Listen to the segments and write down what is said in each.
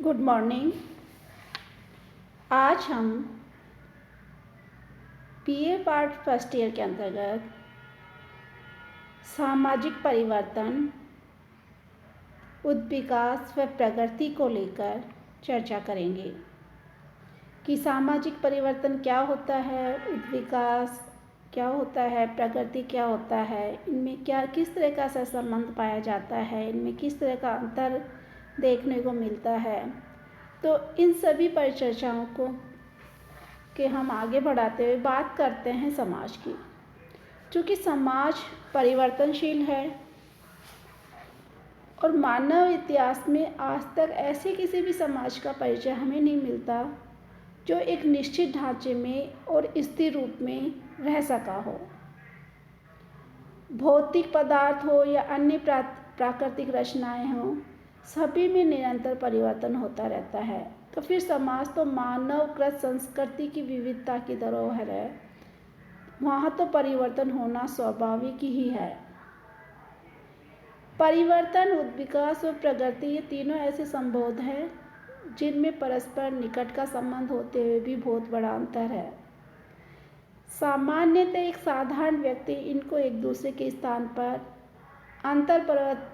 Good morning. आज हम BA part first year के अंतर्गत सामाजिक परिवर्तन, उद्विकास व प्रगति को लेकर चर्चा करेंगे कि सामाजिक परिवर्तन क्या होता है, उद्विकास क्या होता है, प्रगति क्या होता है, इनमें क्या किस तरह का सहसंबंध पाया जाता है, इनमें किस तरह का अंतर देखने को मिलता है। तो इन सभी परिचर्चाओं को हम आगे बढ़ाते हुए बात करते हैं समाज की। चूँकि समाज परिवर्तनशील है और मानव इतिहास में आज तक ऐसे किसी भी समाज का परिचय हमें नहीं मिलता जो एक निश्चित ढांचे में और स्थिर रूप में रह सका हो। भौतिक पदार्थ हो या अन्य प्राकृतिक रचनाएं हों, सभी में निरंतर परिवर्तन होता रहता है। तो फिर समाज तो मानवकृत संस्कृति की विविधता की धरोहर है, वहाँ तो परिवर्तन होना स्वाभाविक ही है। परिवर्तन, उद्विकास और प्रगति, ये तीनों ऐसे संबोध हैं जिनमें परस्पर निकट का संबंध होते हुए भी बहुत बड़ा अंतर है। सामान्यतः एक साधारण व्यक्ति इनको एक दूसरे के स्थान पर अंतर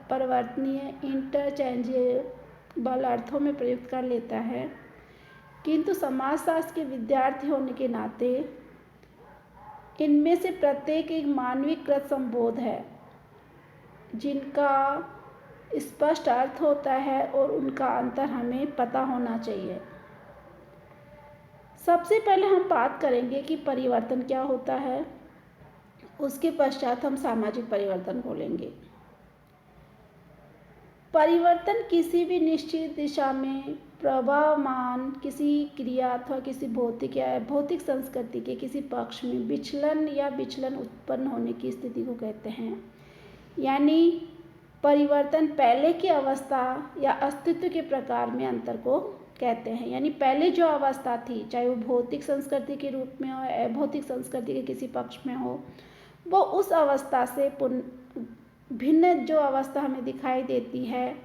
परिवर्तनीय इंटरचेंजेबल अर्थों में प्रयुक्त कर लेता है, किंतु समाजशास्त्र के विद्यार्थी होने के नाते इनमें से प्रत्येक एक मानवीकृत संबोध है जिनका स्पष्ट अर्थ होता है और उनका अंतर हमें पता होना चाहिए। सबसे पहले हम बात करेंगे कि परिवर्तन क्या होता है, उसके पश्चात हम सामाजिक परिवर्तन बोलेंगे। परिवर्तन किसी भी निश्चित दिशा में प्रवाहमान किसी क्रिया अथवा किसी भौतिक या अभौतिक संस्कृति के किसी पक्ष में विचलन उत्पन्न होने की स्थिति को कहते हैं। यानी परिवर्तन पहले की अवस्था या अस्तित्व के प्रकार में अंतर को कहते हैं। यानी पहले जो अवस्था थी, चाहे वो भौतिक संस्कृति के रूप में हो, अभौतिक संस्कृति के किसी पक्ष में हो, वो उस अवस्था से भिन्न जो अवस्था हमें दिखाई देती है,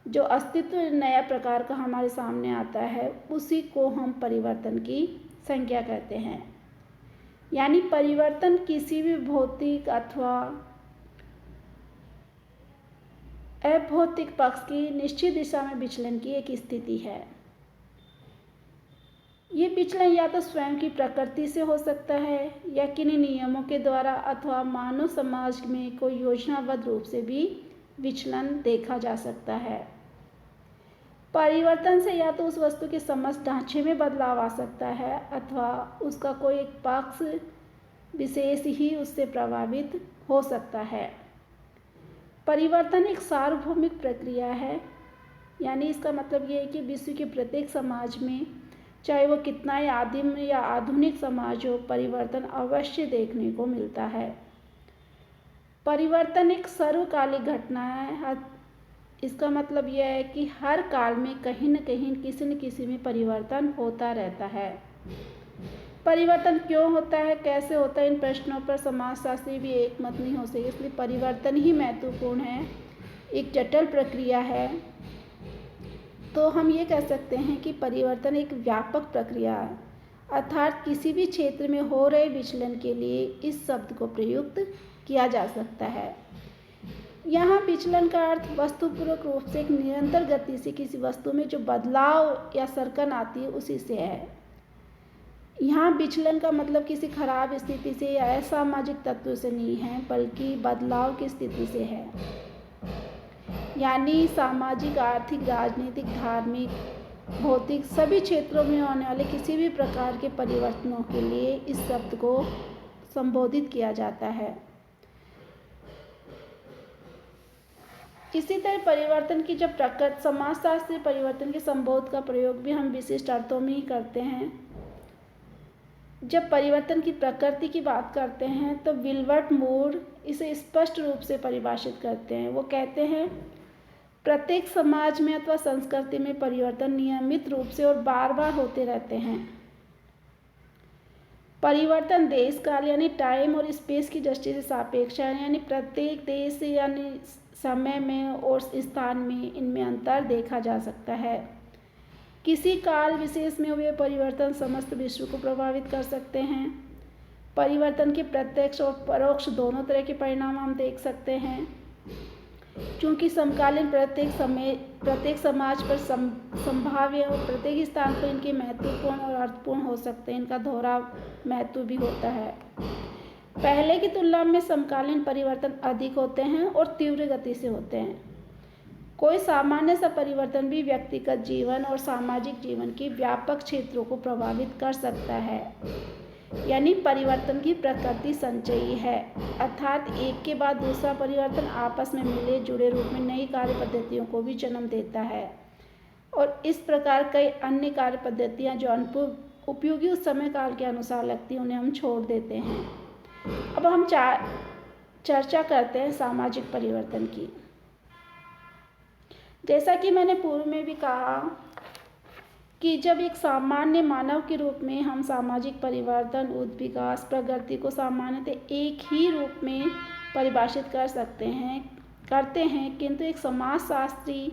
जो अस्तित्व नया प्रकार का हमारे सामने आता है, उसी को हम परिवर्तन की संज्ञा कहते हैं। यानी परिवर्तन किसी भी भौतिक अथवा अभौतिक पक्ष की निश्चित दिशा में विचलन की एक स्थिति है। ये विचलन या तो स्वयं की प्रकृति से हो सकता है या किन्हीं नियमों के द्वारा, अथवा मानव समाज में कोई योजनाबद्ध रूप से भी विचलन देखा जा सकता है। परिवर्तन से या तो उस वस्तु के समस्त ढांचे में बदलाव आ सकता है अथवा उसका कोई एक पक्ष विशेष ही उससे प्रभावित हो सकता है। परिवर्तन एक सार्वभौमिक प्रक्रिया है, यानी इसका मतलब ये है कि विश्व के प्रत्येक समाज में, चाहे वो कितना ही आदिम या आधुनिक समाज हो, परिवर्तन अवश्य देखने को मिलता है। परिवर्तन एक सर्वकालिक घटना है। इसका मतलब यह है कि हर काल में कहीं न कहीं किसी न किसी में परिवर्तन होता रहता है। परिवर्तन क्यों होता है, कैसे होता है, इन प्रश्नों पर समाजशास्त्री भी एक मत नहीं हो सके। इसलिए परिवर्तन ही महत्वपूर्ण है, एक जटिल प्रक्रिया है। तो हम ये कह सकते हैं कि परिवर्तन एक व्यापक प्रक्रिया है, अर्थात किसी भी क्षेत्र में हो रहे विचलन के लिए इस शब्द को प्रयुक्त किया जा सकता है। यहाँ विचलन का अर्थ वस्तुपूर्वक रूप से एक निरंतर गति से किसी वस्तु में जो बदलाव या सरकन आती है, उसी से है। यहाँ विचलन का मतलब किसी खराब स्थिति से या असामाजिक तत्व से नहीं है, बल्कि बदलाव की स्थिति से है। यानी सामाजिक, आर्थिक, राजनीतिक, धार्मिक, भौतिक सभी क्षेत्रों में होने वाले किसी भी प्रकार के परिवर्तनों के लिए इस शब्द को संबोधित किया जाता है। इसी तरह परिवर्तन की जब समाजशास्त्री परिवर्तन के संबोध का प्रयोग भी हम विशिष्ट अर्थों में ही करते हैं। जब परिवर्तन की प्रकृति की बात करते हैं तो विल्बर्ट मूर इसे स्पष्ट रूप से परिभाषित करते हैं। वो कहते हैं, प्रत्येक समाज में अथवा संस्कृति में परिवर्तन नियमित रूप से और बार बार होते रहते हैं। परिवर्तन देश काल यानी टाइम और स्पेस की दृष्टि से सापेक्ष है, यानी प्रत्येक देश यानी समय में और स्थान में इनमें अंतर देखा जा सकता है। किसी काल विशेष में हुए परिवर्तन समस्त विश्व को प्रभावित कर सकते हैं। परिवर्तन के प्रत्यक्ष और परोक्ष दोनों तरह के परिणाम हम देख सकते हैं। क्योंकि समकालीन प्रत्येक समाज पर संभाव्य और प्रत्येक स्थान पर इनके महत्वपूर्ण और अर्थपूर्ण हो सकते हैं, इनका दोहरा महत्व भी होता है। पहले की तुलना में समकालीन परिवर्तन अधिक होते हैं और तीव्र गति से होते हैं। कोई सामान्य सा परिवर्तन भी व्यक्तिगत जीवन और सामाजिक जीवन के व्यापक क्षेत्रों को प्रभावित कर सकता है। यानी परिवर्तन की प्रकृति संचयी है, अर्थात एक के बाद दूसरा परिवर्तन आपस में मिले जुड़े रूप में नई कार्य पद्धतियों को भी जन्म देता है। और इस प्रकार कई अन्य कार्य पद्धतियाँ जो उपयोगी उस समय काल के अनुसार लगती हैं, उन्हें हम छोड़ देते हैं। अब हम चर्चा करते हैं सामाजिक परिवर्तन की। जैसा कि मैंने पूर्व में भी कहा कि जब एक सामान्य मानव के रूप में हम सामाजिक परिवर्तन, विकास, प्रगति को सामान्यतः एक ही रूप में परिभाषित करते हैं, किंतु एक समाजशास्त्री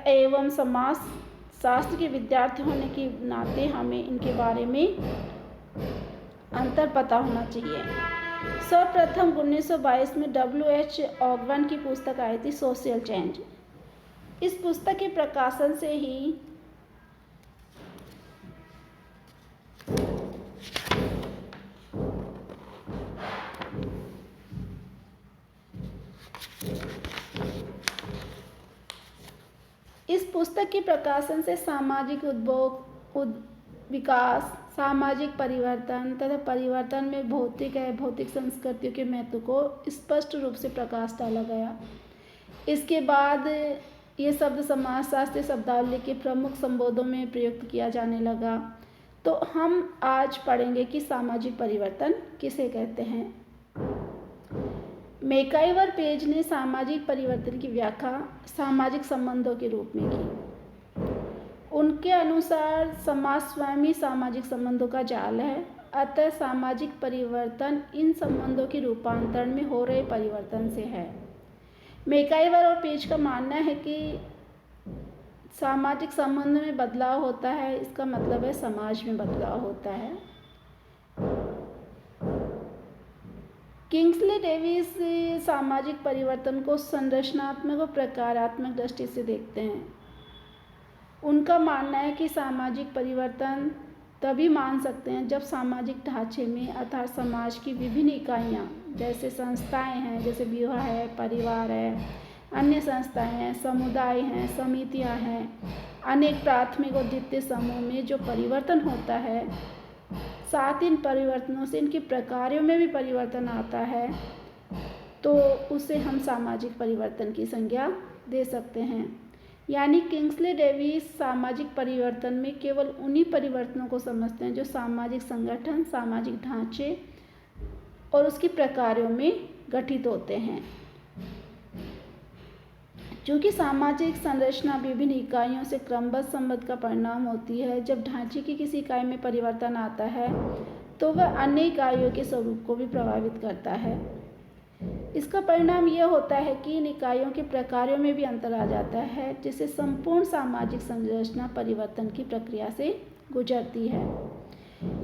एवं समाज शास्त्र के विद्यार्थी होने के नाते हमें इनके बारे में अंतर पता होना चाहिए। सर्वप्रथम 1922 में W.H. ऑगवन की पुस्तक आई थी सोशल चेंज। इस पुस्तक के प्रकाशन से ही सामाजिक विकास, सामाजिक परिवर्तन तथा परिवर्तन में भौतिक संस्कृतियों के महत्व को स्पष्ट रूप से प्रकाश डाला गया। इसके बाद ये शब्द समाजशास्त्रीय शब्दावली के प्रमुख संबोधों में प्रयुक्त किया जाने लगा। तो हम आज पढ़ेंगे कि सामाजिक परिवर्तन किसे कहते हैं। मैकाइवर पेज ने सामाजिक परिवर्तन की व्याख्या सामाजिक संबंधों के रूप में की। उनके अनुसार समाज स्वयं ही सामाजिक संबंधों का जाल है, अतः सामाजिक परिवर्तन इन संबंधों के रूपांतरण में हो रहे परिवर्तन से है। मैकाइवर और पेज का मानना है कि सामाजिक संबंध में बदलाव होता है, इसका मतलब है समाज में बदलाव होता है। किंग्सले डेविस सामाजिक परिवर्तन को संरचनात्मक और प्रकारात्मक दृष्टि से देखते हैं। उनका मानना है कि सामाजिक परिवर्तन तभी मान सकते हैं जब सामाजिक ढांचे में अर्थात समाज की विभिन्न इकाइयाँ जैसे संस्थाएं हैं, जैसे विवाह है, परिवार है, अन्य संस्थाएं हैं, समुदाय हैं, समितियां हैं, अनेक प्राथमिक और द्वितीय समूह में जो परिवर्तन होता है, साथ इन परिवर्तनों से इनके प्रकारों में भी परिवर्तन आता है, तो उसे हम सामाजिक परिवर्तन की संज्ञा दे सकते हैं। यानी किंग्सले डेविस सामाजिक परिवर्तन में केवल उन्हीं परिवर्तनों को समझते हैं जो सामाजिक संगठन, सामाजिक ढांचे और उसकी प्रकारों में गठित होते हैं। क्योंकि सामाजिक संरचना विभिन्न इकाइयों से क्रमबद्ध संबंध का परिणाम होती है, जब ढांचे की किसी इकाई में परिवर्तन आता है तो वह अन्य इकाइयों के स्वरूप को भी प्रभावित करता है। इसका परिणाम यह होता है कि इन इकाइयों के प्रकारों में भी अंतर आ जाता है, जिससे संपूर्ण सामाजिक संरचना परिवर्तन की प्रक्रिया से गुजरती है।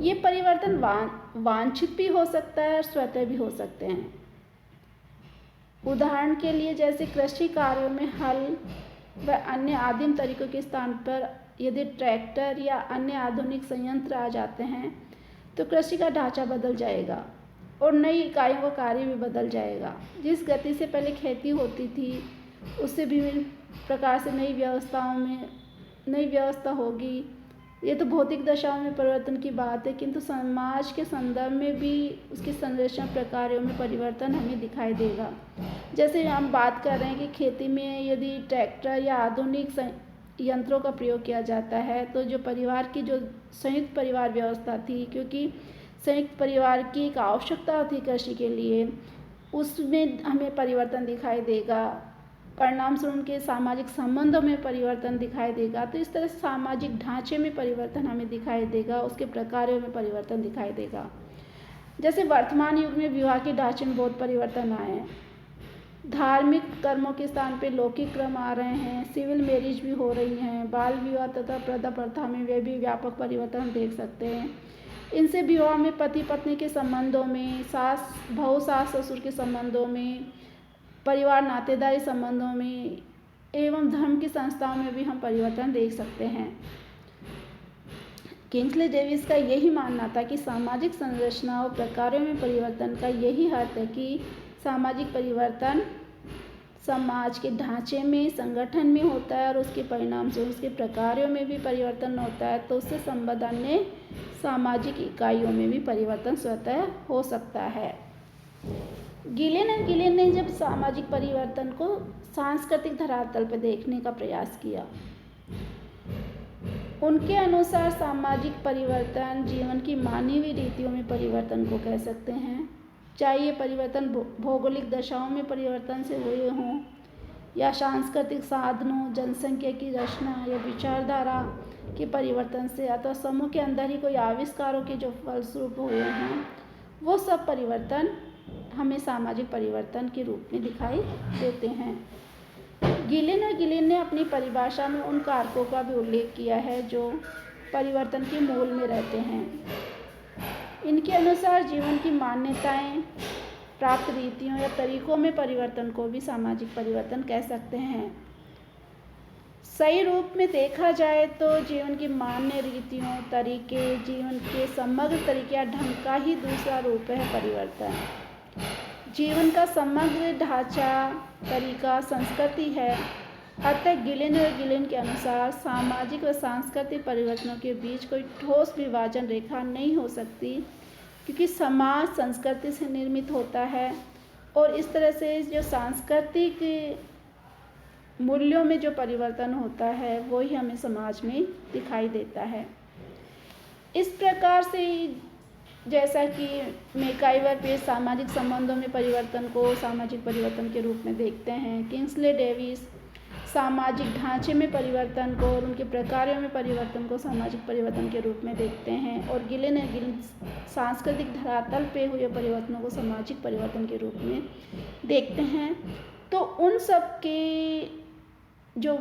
ये परिवर्तन वांछित भी हो सकता है और स्वतः भी हो सकते हैं। उदाहरण के लिए जैसे कृषि कार्यों में हल व अन्य आदिम तरीकों के स्थान पर यदि ट्रैक्टर या अन्य आधुनिक संयंत्र आ जाते हैं तो कृषि का ढांचा बदल जाएगा और नई इकाइयों का कार्य भी बदल जाएगा। जिस गति से पहले खेती होती थी उससे विभिन्न प्रकार से नई व्यवस्था होगी। ये तो भौतिक दशाओं में परिवर्तन की बात है, किंतु समाज के संदर्भ में भी उसकी संरचना प्रकारों में परिवर्तन हमें दिखाई देगा। जैसे हम बात कर रहे हैं कि खेती में यदि ट्रैक्टर या आधुनिक यंत्रों का प्रयोग किया जाता है तो जो परिवार की जो संयुक्त परिवार व्यवस्था थी, क्योंकि संयुक्त परिवार की एक आवश्यकता होती कृषि के लिए, उसमें हमें परिवर्तन दिखाई देगा। परिणाम स्वरूप उनके सामाजिक संबंधों में परिवर्तन दिखाई देगा। तो इस तरह से सामाजिक ढांचे में परिवर्तन हमें दिखाई देगा, उसके प्रकारों में परिवर्तन दिखाई देगा। जैसे वर्तमान युग में विवाह के ढांचे में बहुत परिवर्तन आए हैं। धार्मिक कर्मों के स्थान पे लौकिक क्रम आ रहे हैं, सिविल मैरिज भी हो रही हैं, बाल विवाह तथा प्रथा प्रथा में वे भी व्यापक परिवर्तन हम देख सकते हैं। इनसे विवाह में पति पत्नी के संबंधों में, सास ससुर के संबंधों में, परिवार नातेदारी संबंधों में एवं धर्म की संस्थाओं में भी हम परिवर्तन देख सकते हैं। किंग्सले डेविस का यही मानना था कि सामाजिक संरचना और प्रकारों में परिवर्तन का यही अर्थ है कि सामाजिक परिवर्तन समाज के ढांचे में, संगठन में होता है और उसके परिणाम से उसके प्रकारों में भी परिवर्तन होता है, तो उससे संबद्ध अन्य सामाजिक इकाइयों में भी परिवर्तन स्वतः हो सकता है। गिलेन ने जब सामाजिक परिवर्तन को सांस्कृतिक धरातल पर देखने का प्रयास किया, उनके अनुसार सामाजिक परिवर्तन जीवन की मानवीय रीतियों में परिवर्तन को कह सकते हैं, चाहे ये परिवर्तन भौगोलिक दशाओं में परिवर्तन से हुए हों या सांस्कृतिक साधनों, जनसंख्या की रचना या विचारधारा के परिवर्तन से, अथवा समूह के अंदर ही कोई आविष्कारों के जो फलस्वरूप हुए हैं, वो सब परिवर्तन हमें सामाजिक परिवर्तन के रूप में दिखाई देते हैं। गिलेन ने अपनी परिभाषा में उन कारकों का भी उल्लेख किया है जो परिवर्तन के मूल में रहते हैं। इनके अनुसार जीवन की मान्यताएं, प्राप्त रीतियों या तरीकों में परिवर्तन को भी सामाजिक परिवर्तन कह सकते हैं। सही रूप में देखा जाए तो जीवन की मान्य रीतियों, तरीके, जीवन के समग्र तरीके या ढंग का ही दूसरा रूप है परिवर्तन। जीवन का समग्र ढांचा, तरीका, संस्कृति है। अतः गिलेन के अनुसार सामाजिक व सांस्कृतिक परिवर्तनों के बीच कोई ठोस विभाजन रेखा नहीं हो सकती, क्योंकि समाज संस्कृति से निर्मित होता है और इस तरह से जो सांस्कृतिक मूल्यों में जो परिवर्तन होता है वो ही हमें समाज में दिखाई देता है। इस प्रकार से जैसा कि मैकाइवर पे सामाजिक संबंधों में परिवर्तन को सामाजिक परिवर्तन के रूप में देखते हैं, किंग्सले डेविस सामाजिक ढांचे में परिवर्तन को और उनके प्रकारों में परिवर्तन को सामाजिक परिवर्तन के रूप में देखते हैं, और गिलेन सांस्कृतिक धरातल पे हुए परिवर्तनों को सामाजिक परिवर्तन के रूप में देखते हैं। तो उन सब के जो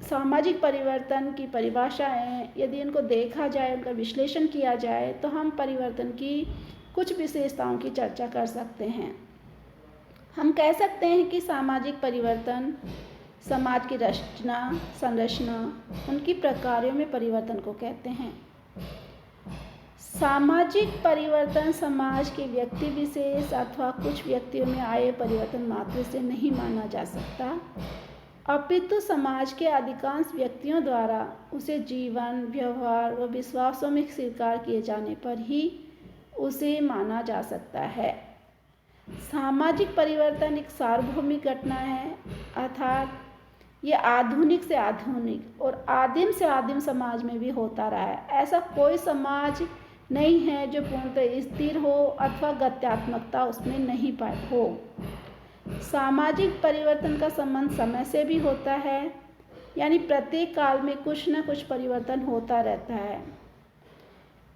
सामाजिक परिवर्तन की परिभाषा है, यदि इनको देखा जाए, उनका विश्लेषण किया जाए, तो हम परिवर्तन की कुछ विशेषताओं की चर्चा कर सकते हैं। हम कह सकते हैं कि सामाजिक परिवर्तन समाज की रचना, संरचना, उनकी प्रकारों में परिवर्तन को कहते हैं। सामाजिक परिवर्तन समाज के व्यक्ति विशेष अथवा कुछ व्यक्तियों में आए परिवर्तन मात्र से नहीं माना जा सकता, अपितु समाज के अधिकांश व्यक्तियों द्वारा उसे जीवन, व्यवहार व विश्वासों में स्वीकार किए जाने पर ही उसे माना जा सकता है। सामाजिक परिवर्तन एक सार्वभौमिक घटना है, अर्थात ये आधुनिक से आधुनिक और आदिम से आदिम समाज में भी होता रहा है। ऐसा कोई समाज नहीं है जो पूर्णतः स्थिर हो अथवा गत्यात्मकता उसमें नहीं हो। सामाजिक परिवर्तन का संबंध समय से भी होता है, यानी प्रत्येक काल में कुछ न कुछ परिवर्तन होता रहता है।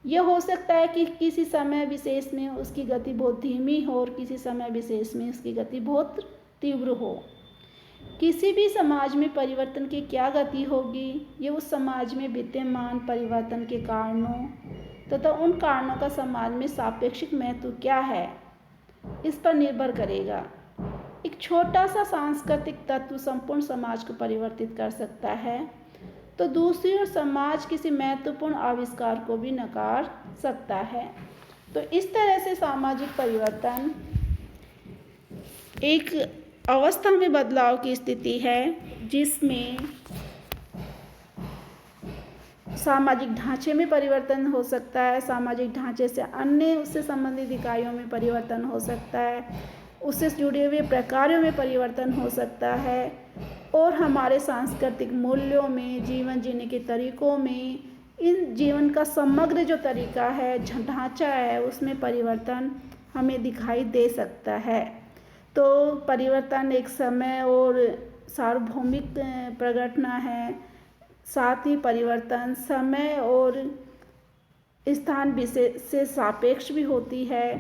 यह हो सकता है कि किसी समय विशेष में उसकी गति बहुत धीमी हो और किसी समय विशेष में उसकी गति बहुत तीव्र हो। किसी भी समाज में परिवर्तन की क्या गति होगी, ये उस समाज में विद्यमान परिवर्तन के कारणों तथा उन कारणों का समाज में सापेक्षिक महत्व क्या है, इस पर निर्भर करेगा। एक छोटा सा सांस्कृतिक तत्व संपूर्ण समाज को परिवर्तित कर सकता है, तो दूसरी ओर समाज किसी महत्वपूर्ण आविष्कार को भी नकार सकता है। तो इस तरह से सामाजिक परिवर्तन एक अवस्था में बदलाव की स्थिति है जिसमें सामाजिक ढांचे में परिवर्तन हो सकता है, सामाजिक ढांचे से अन्य उससे संबंधित इकाइयों में परिवर्तन हो सकता है, उससे जुड़े हुए प्रकारों में परिवर्तन हो सकता है, और हमारे सांस्कृतिक मूल्यों में, जीवन जीने के तरीकों में, इन जीवन का समग्र जो तरीका है, ढांचा है, उसमें परिवर्तन हमें दिखाई दे सकता है। तो परिवर्तन एक समय और सार्वभौमिक प्रघटना है, साथ ही परिवर्तन समय और स्थान विशेष से सापेक्ष भी होती है।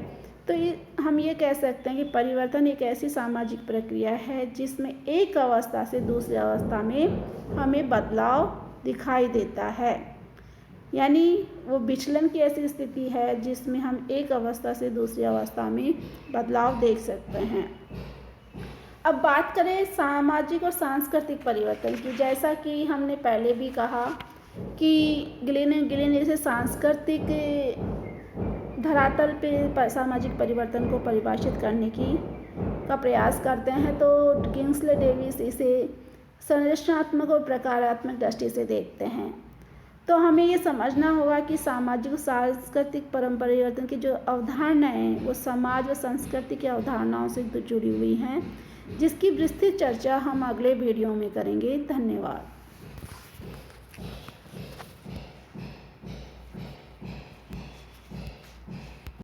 तो हम ये कह सकते हैं कि परिवर्तन एक ऐसी सामाजिक प्रक्रिया है जिसमें एक अवस्था से दूसरी अवस्था में हमें बदलाव दिखाई देता है। यानी वो विचलन की ऐसी स्थिति है जिसमें हम एक अवस्था से दूसरी अवस्था में बदलाव देख सकते हैं। अब बात करें सामाजिक और सांस्कृतिक परिवर्तन की, जैसा कि हमने पहले भी कहा कि गिलेन जैसे सांस्कृतिक धरातल पे सामाजिक परिवर्तन को परिभाषित करने का प्रयास करते हैं, तो किंग्सले डेविस इसे संरचनात्मक और प्रकारात्मक दृष्टि से देखते हैं। तो हमें ये समझना होगा कि सामाजिक और सांस्कृतिक परिवर्तन की जो अवधारणाएं हैं वो समाज व संस्कृति की अवधारणाओं से जुड़ी हुई हैं, जिसकी विस्तृत चर्चा हम अगले वीडियो में करेंगे। धन्यवाद।